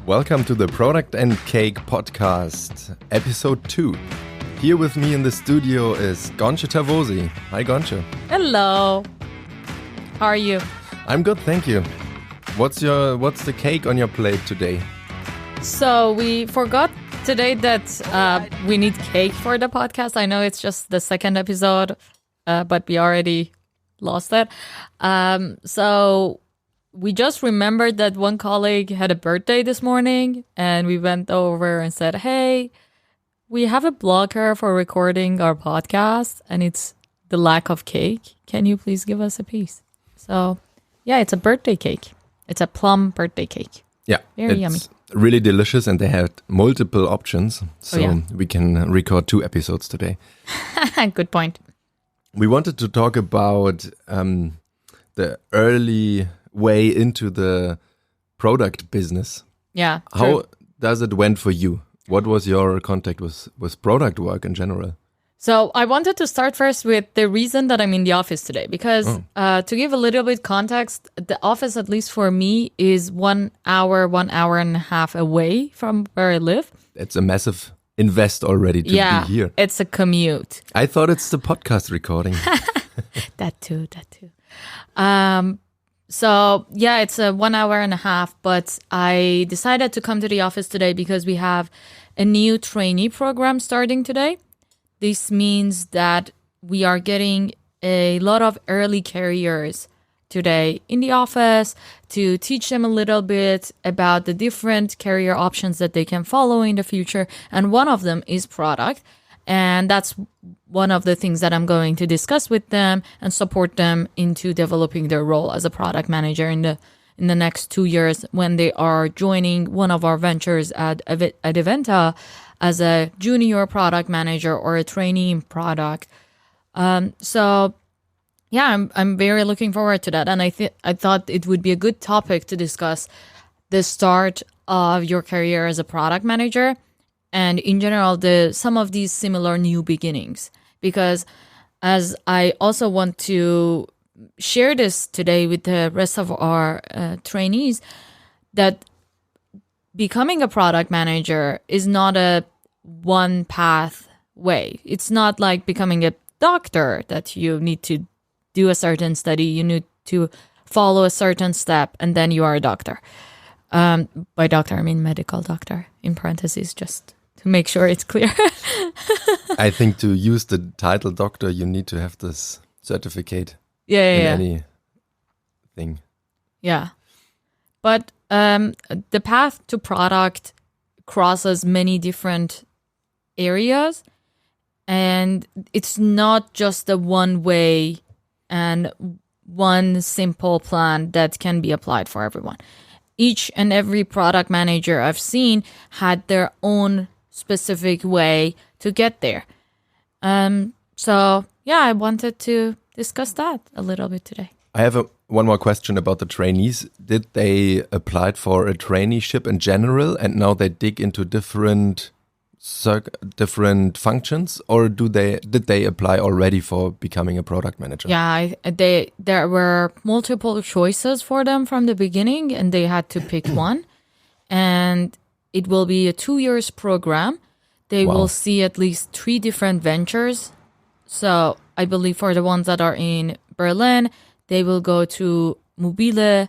Welcome to the Product and Cake podcast, episode 2. Here with me in the studio is Ghonche. Hi, Ghonche. Hello. How are you? I'm good, thank you. What's the cake on your plate today? So we forgot today that we need cake for the podcast. I know it's just the second episode, but we already lost it. So we just remembered that one colleague had a birthday this morning, and we went over and said, hey, we have a blocker for recording our podcast, and it's the lack of cake. Can you please give us a piece? So, yeah, it's a birthday cake. It's a plum birthday cake. Yeah, very yummy. Really delicious, and they had multiple options, so we can record 2 episodes today. Good point. We wanted to talk about the early way into the product business. Yeah. How does it went for you? What was your contact with product work in general? So I wanted to start first with the reason that I'm in the office today, because to give a little bit context, the office, at least for me, is 1 hour and a half away from where I live. It's a massive invest already to be here. It's a commute. I thought it's the podcast recording. That too. So, yeah, it's a 1 hour and a half, but I decided to come to the office today because we have a new trainee program starting today. This means that we are getting a lot of early careers today in the office to teach them a little bit about the different career options that they can follow in the future. And one of them is product. And that's one of the things that I'm going to discuss with them and support them into developing their role as a product manager in the next 2 years when they are joining one of our ventures at Adevinta as a junior product manager or a trainee in product. So yeah, I'm very looking forward to that. And I thought it would be a good topic to discuss the start of your career as a product manager. And in general, some of these similar new beginnings, because as I also want to share this today with the rest of our trainees, that becoming a product manager is not a one path way. It's not like becoming a doctor that you need to do a certain study, you need to follow a certain step, and then you are a doctor. By doctor, I mean medical doctor, in parentheses, just to make sure it's clear. I think to use the title doctor, you need to have this certificate in anything. Yeah. But the path to product crosses many different areas, and it's not just a one way and one simple plan that can be applied for everyone. Each and every product manager I've seen had their own specific way to get there. So yeah, I wanted to discuss that a little bit today. I have one more question about the trainees. Did they apply for a traineeship in general and now they dig into different functions, or did they apply already for becoming a product manager? Yeah, there were multiple choices for them from the beginning, and they had to pick one. And it will be a 2 years program. They will see at least 3 different ventures. So I believe for the ones that are in Berlin, they will go to Mobile,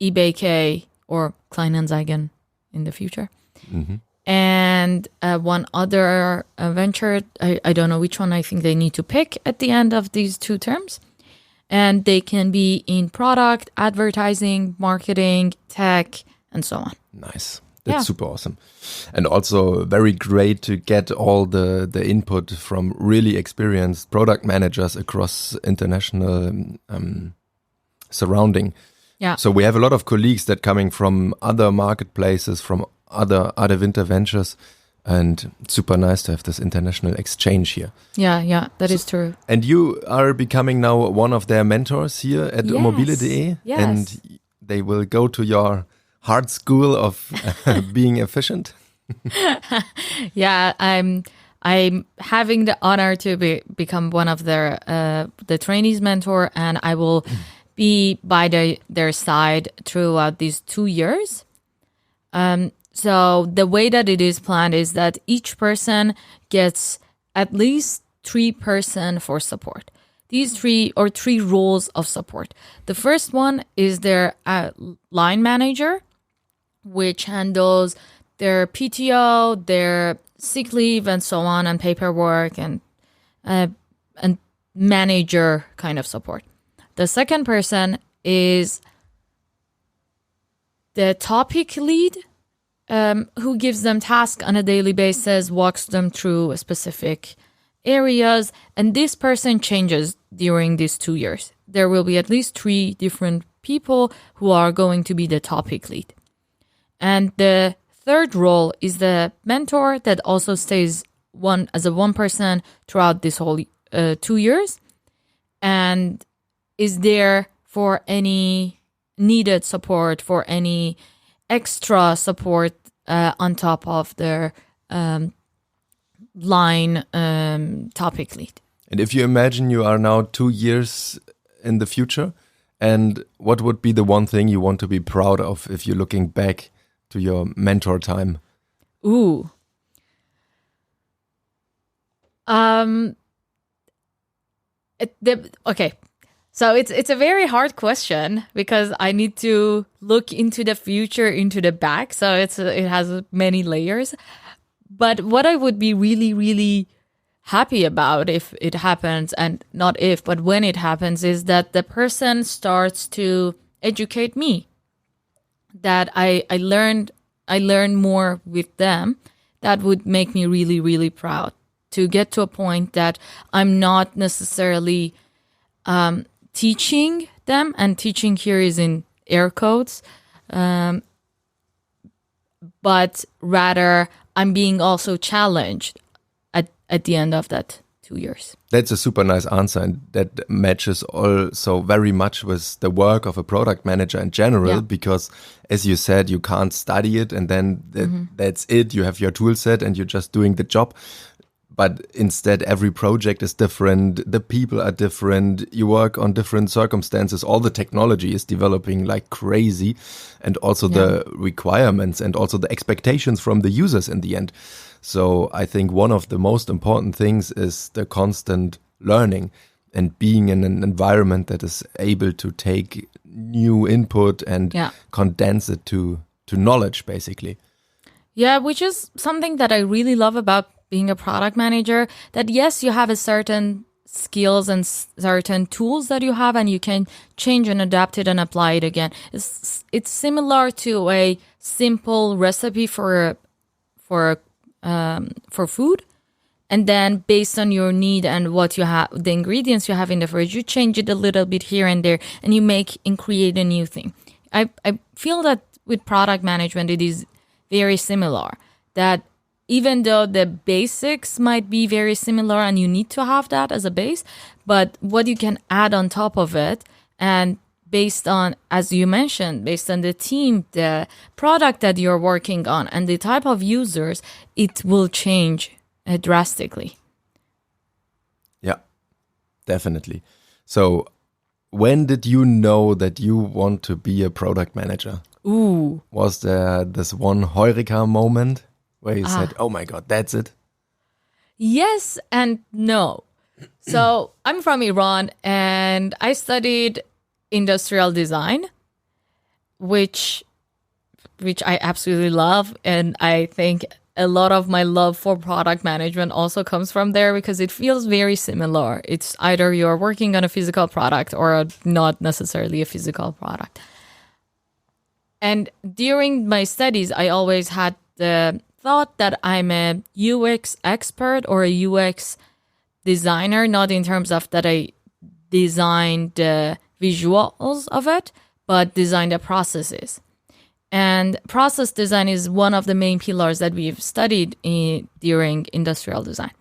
eBay, or Kleinanzeigen in the future. Mm-hmm. And one other venture, I don't know which one, I think they need to pick at the end of these 2 terms. And they can be in product, advertising, marketing, tech, and so on. Nice. That's super awesome. And also very great to get all the input from really experienced product managers across international surrounding. Yeah. So we have a lot of colleagues that coming from other marketplaces, from other Adevinta ventures, and super nice to have this international exchange here. Yeah, that is true. And you are becoming now one of their mentors here at mobile.de. Yes. And they will go to your hard school of being efficient. Yeah, I'm having the honor to become one of the trainees mentor, and I will be by their side throughout these 2 years. So the way that it is planned is that each person gets at least 3 person for support. These three roles of support. The first one is their line manager, which handles their PTO, their sick leave, and so on, and paperwork and manager kind of support. The second person is the topic lead, who gives them tasks on a daily basis, walks them through specific areas, and this person changes during these 2 years. There will be at least 3 different people who are going to be the topic lead. And the third role is the mentor that also stays as a one person throughout this whole 2 years and is there for any needed support, for any extra support on top of their line topic lead. And if you imagine you are now 2 years in the future, and what would be the one thing you want to be proud of if you're looking back to your mentor time? Ooh. Okay. So it's a very hard question because I need to look into the future, into the back. So it has many layers. But what I would be really, really happy about if it happens, and not if, but when it happens, is that the person starts to educate me. That I learn more with them. That would make me really, really proud to get to a point that I'm not necessarily teaching them, and teaching here is in air quotes, but rather I'm being also challenged at the end of that 2 years. That's a super nice answer, and that matches also very much with the work of a product manager in general, because as you said, you can't study it and then that's it. You have your tool set and you're just doing the job. But instead, every project is different. The people are different. You work on different circumstances. All the technology is developing like crazy. And also the requirements and also the expectations from the users in the end. So I think one of the most important things is the constant learning and being in an environment that is able to take new input and condense it to knowledge, basically. Yeah, which is something that I really love about being a product manager, that yes, you have a certain skills and certain tools that you have, and you can change and adapt it and apply it again. It's similar to a simple recipe for food, and then based on your need and what you have, the ingredients you have in the fridge, you change it a little bit here and there, and you make and create a new thing. I feel that with product management, it is very similar. That even though the basics might be very similar and you need to have that as a base, but what you can add on top of it, and based on, as you mentioned, based on the team, the product that you're working on, and the type of users, it will change drastically. Yeah, definitely. So when did you know that you want to be a product manager? Ooh. Was there this one Heureka moment where you said, oh my God, that's it? Yes and no. So I'm from Iran and I studied industrial design, which I absolutely love. And I think a lot of my love for product management also comes from there, because it feels very similar. It's either you're working on a physical product or not necessarily a physical product. And during my studies, I always had the thought that I'm a UX expert or a UX designer, not in terms of that I designed the visuals of it, but design the processes. And process design is one of the main pillars that we've studied during industrial design.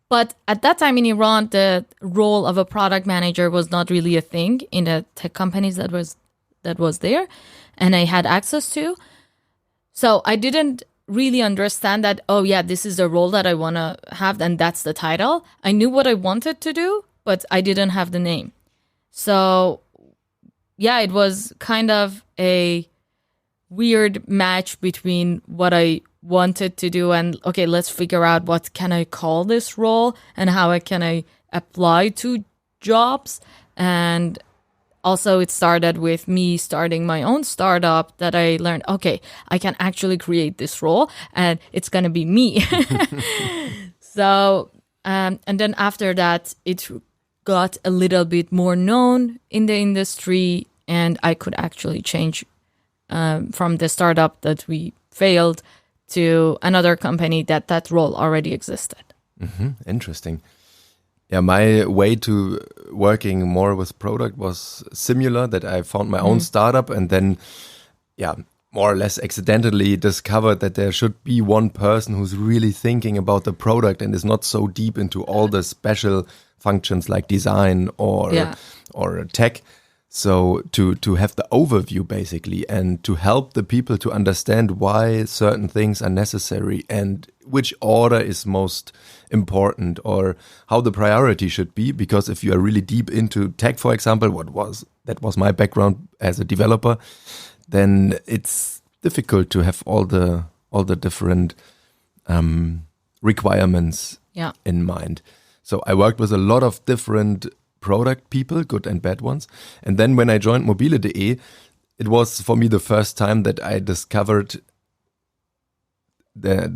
But at that time in Iran, the role of a product manager was not really a thing in the tech companies that was there and I had access to. So I didn't really understand that, oh yeah, this is the role that I want to have and that's the title. I knew what I wanted to do, but I didn't have the name. So yeah, it was kind of a weird match between what I wanted to do and, okay, let's figure out what can I call this role and how can I apply to jobs. And also it started with me starting my own startup that I learned, okay, I can actually create this role and it's going to be me. So, and then after that, it got a little bit more known in the industry, and I could actually change from the startup that we failed to another company that role already existed. Interesting. Yeah, my way to working more with product was similar, that I found my own startup and then, more or less accidentally discovered that there should be one person who's really thinking about the product and is not so deep into all the special functions like design or tech. So to have the overview basically and to help the people to understand why certain things are necessary and which order is most important or how the priority should be. Because if you are really deep into tech, for example, that was my background as a developer, then it's difficult to have all the different requirements in mind. So I worked with a lot of different product people, good and bad ones. And then when I joined mobile.de, it was for me the first time that I discovered there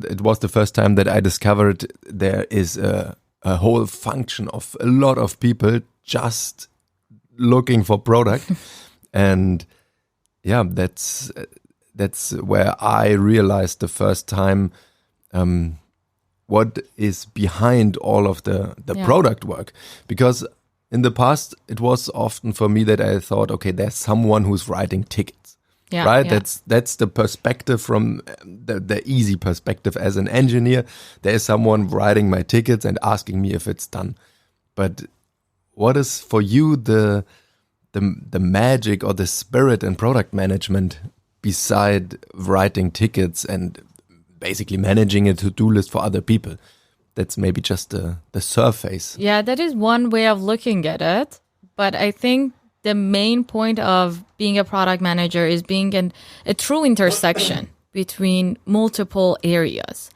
is a whole function of a lot of people just looking for product. And that's where I realized the first time what is behind all of the product work. Because in the past, it was often for me that I thought, okay, there's someone who's writing tickets, right? Yeah. That's the perspective from the easy perspective as an engineer. There is someone writing my tickets and asking me if it's done. But what is for you the magic or the spirit in product management beside writing tickets and basically managing a to-do list for other people? That's maybe just the surface. Yeah, that is one way of looking at it. But I think the main point of being a product manager is being a true intersection between multiple areas.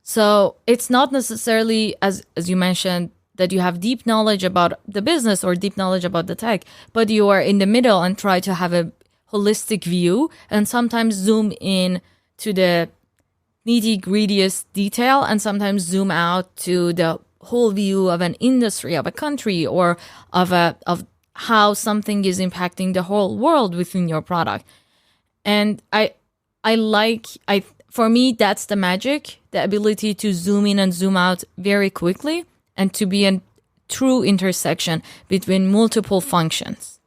So it's not necessarily, as you mentioned, that you have deep knowledge about the business or deep knowledge about the tech, but you are in the middle and try to have a holistic view and sometimes zoom in to the nitty-grittiest detail and sometimes zoom out to the whole view of an industry, of a country, or of how something is impacting the whole world within your product. And for me, that's the magic, the ability to zoom in and zoom out very quickly and to be a true intersection between multiple functions.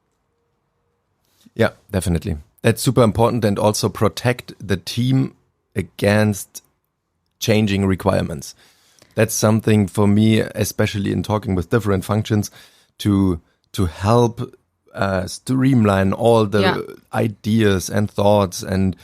Yeah, definitely. That's super important, and also protect the team against changing requirements. That's something for me, especially in talking with different functions, to help streamline all the ideas and thoughts and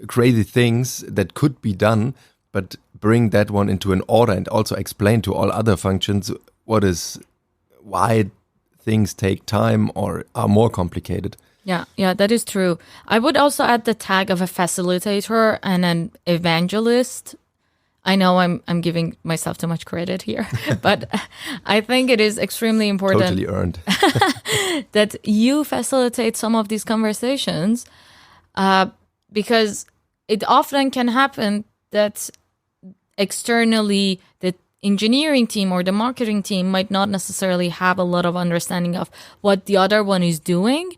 crazy things that could be done, but bring that one into an order and also explain to all other functions why things take time or are more complicated. Yeah, that is true. I would also add the tag of a facilitator and an evangelist. I know I'm giving myself too much credit here, but I think it is extremely important. Totally earned. that you facilitate some of these conversations because it often can happen that externally the engineering team or the marketing team might not necessarily have a lot of understanding of what the other one is doing.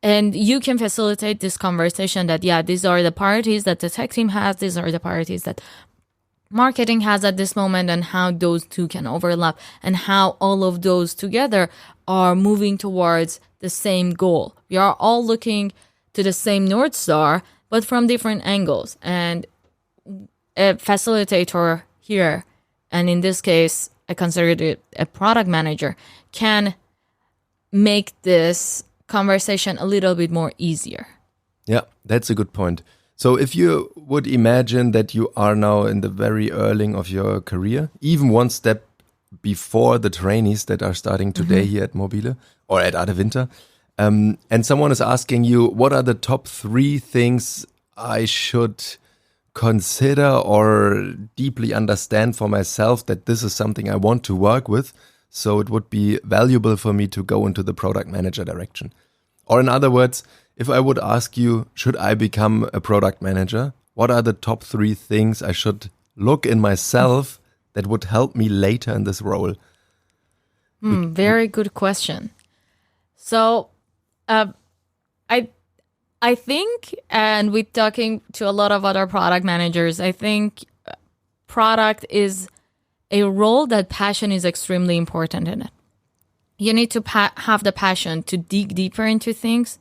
And you can facilitate this conversation that, these are the priorities that the tech team has, these are the priorities that marketing has at this moment, and how those two can overlap and how all of those together are moving towards the same goal. We are all looking to the same North Star, but from different angles. And a facilitator here, and in this case, I consider it a product manager, can make this conversation a little bit more easier. Yeah, that's a good point. So if you would imagine that you are now in the very early of your career, even one step before the trainees that are starting today here at Mobile or at Adevinta, and someone is asking you, what are the top 3 things I should consider or deeply understand for myself that this is something I want to work with, so it would be valuable for me to go into the product manager direction? Or in other words, if I would ask you, should I become a product manager? What are the top 3 things I should look in myself that would help me later in this role? Very good question. So, I think, and we're talking to a lot of other product managers, I think product is a role that passion is extremely important in it. You need to have the passion to dig deeper into things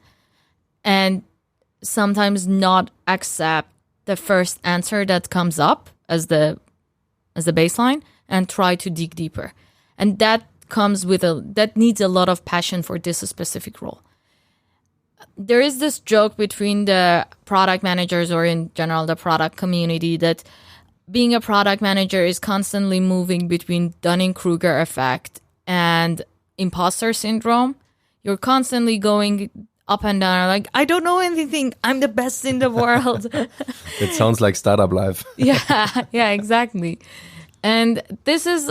and sometimes not accept the first answer that comes up as the baseline and try to dig deeper. And that comes with that needs a lot of passion for this specific role. There is this joke between the product managers, or in general the product community, that being a product manager is constantly moving between Dunning-Kruger effect and imposter syndrome. You're constantly going up and down, like, I don't know anything, I'm the best in the world. It sounds like startup life. Yeah, exactly. And this is,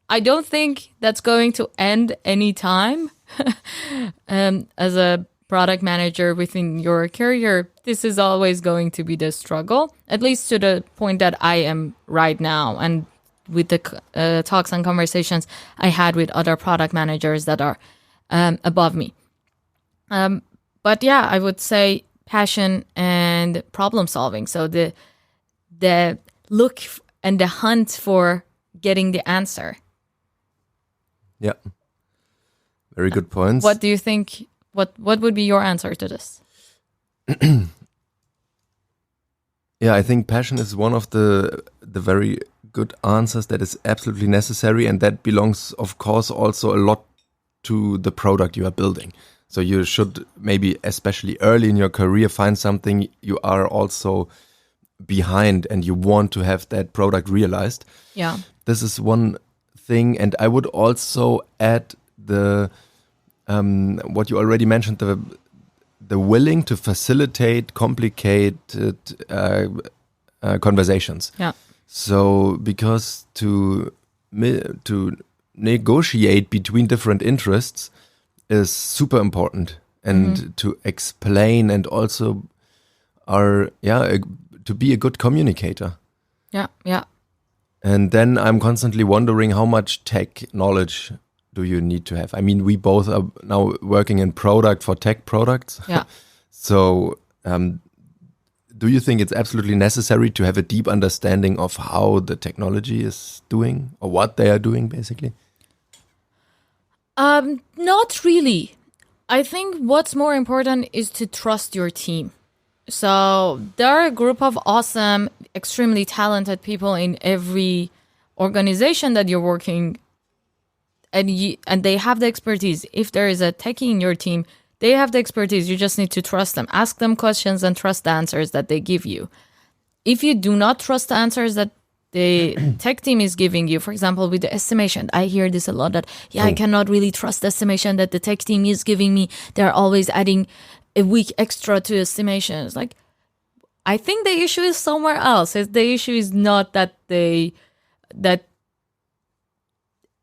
I don't think that's going to end anytime. As a product manager within your career, this is always going to be the struggle, at least to the point that I am right now, and with the talks and conversations I had with other product managers that are above me. But yeah, I would say passion and problem solving. So the look and the hunt for getting the answer. Yeah. Very good points. What do you think? What would be your answer to this? Yeah, I think passion is one of the very good answers that is absolutely necessary, and that belongs, of course, also a lot to the product you are building. So you should maybe, especially early in your career, find something you are also behind and you want to have that product realized. Yeah. This is one thing, and I would also add the what you already mentioned, the willing to facilitate complicated conversations. Yeah. So because to negotiate between different interests is super important, and to explain, and also to be a good communicator. Yeah. And then I'm constantly wondering, how much tech knowledge do you need to have? I mean, we both are now working in product for tech products. Yeah. So do you think it's absolutely necessary to have a deep understanding of how the technology is doing, or what they are doing, basically? Not really. I think what's more important is to trust your team. So there are a group of awesome, extremely talented people in every organization that you're working, and they have the expertise. If there is a techie in your team, they have the expertise. You just need to trust them. Ask them questions and trust the answers that they give you. If you do not trust the answers that the tech team is giving you, for example, with the estimation, I hear this a lot, that, I cannot really trust the estimation that the tech team is giving me. They're always adding a week extra to estimations. Like, I think the issue is somewhere else. The issue is not that the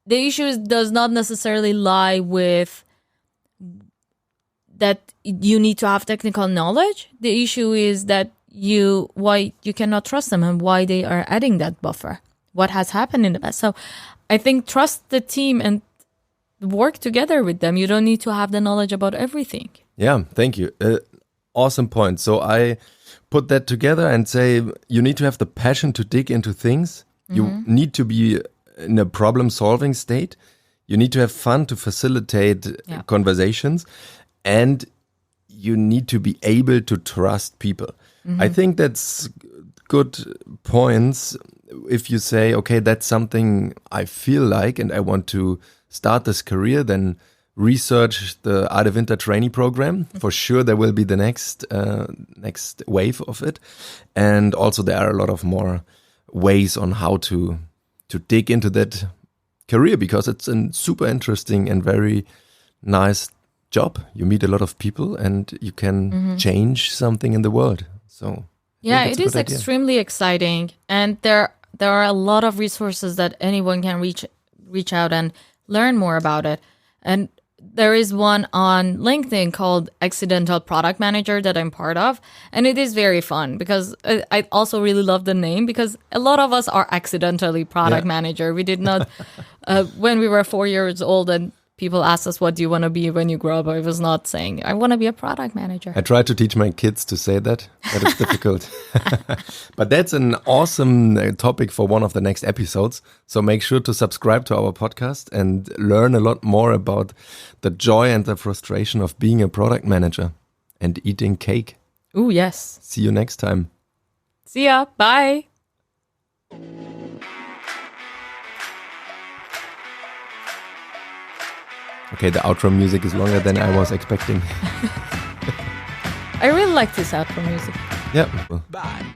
issue does not necessarily lie with that you need to have technical knowledge. The issue is that why you cannot trust them and why they are adding that buffer. What has happened in the past? So I think trust the team and work together with them. You don't need to have the knowledge about everything. Yeah, thank you. Awesome point. So I put that together and say you need to have the passion to dig into things. You need to be in a problem-solving state. You need to have fun to facilitate conversations. And you need to be able to trust people. I think that's good points. If you say, okay, that's something I feel like and I want to start this career, then research the Adevinta Trainee Program. For sure, there will be the next wave of it. And also there are a lot of more ways on how to dig into that career, because it's a super interesting and very nice job. You meet a lot of people and you can change something in the world. So yeah, it is extremely exciting. And there are a lot of resources that anyone can reach out and learn more about it. And there is one on LinkedIn called Accidental Product Manager that I'm part of. And it is very fun because I also really love the name because a lot of us are accidentally product manager. We did not, when we were 4 years old and people asked us, what do you want to be when you grow up? I was not saying, I want to be a product manager. I try to teach my kids to say that, but it's difficult. But that's an awesome topic for one of the next episodes. So make sure to subscribe to our podcast and learn a lot more about the joy and the frustration of being a product manager and eating cake. Ooh, yes. See you next time. See ya. Bye. Okay, the outro music is longer than I was expecting. I really like this outro music. Yeah. Bye.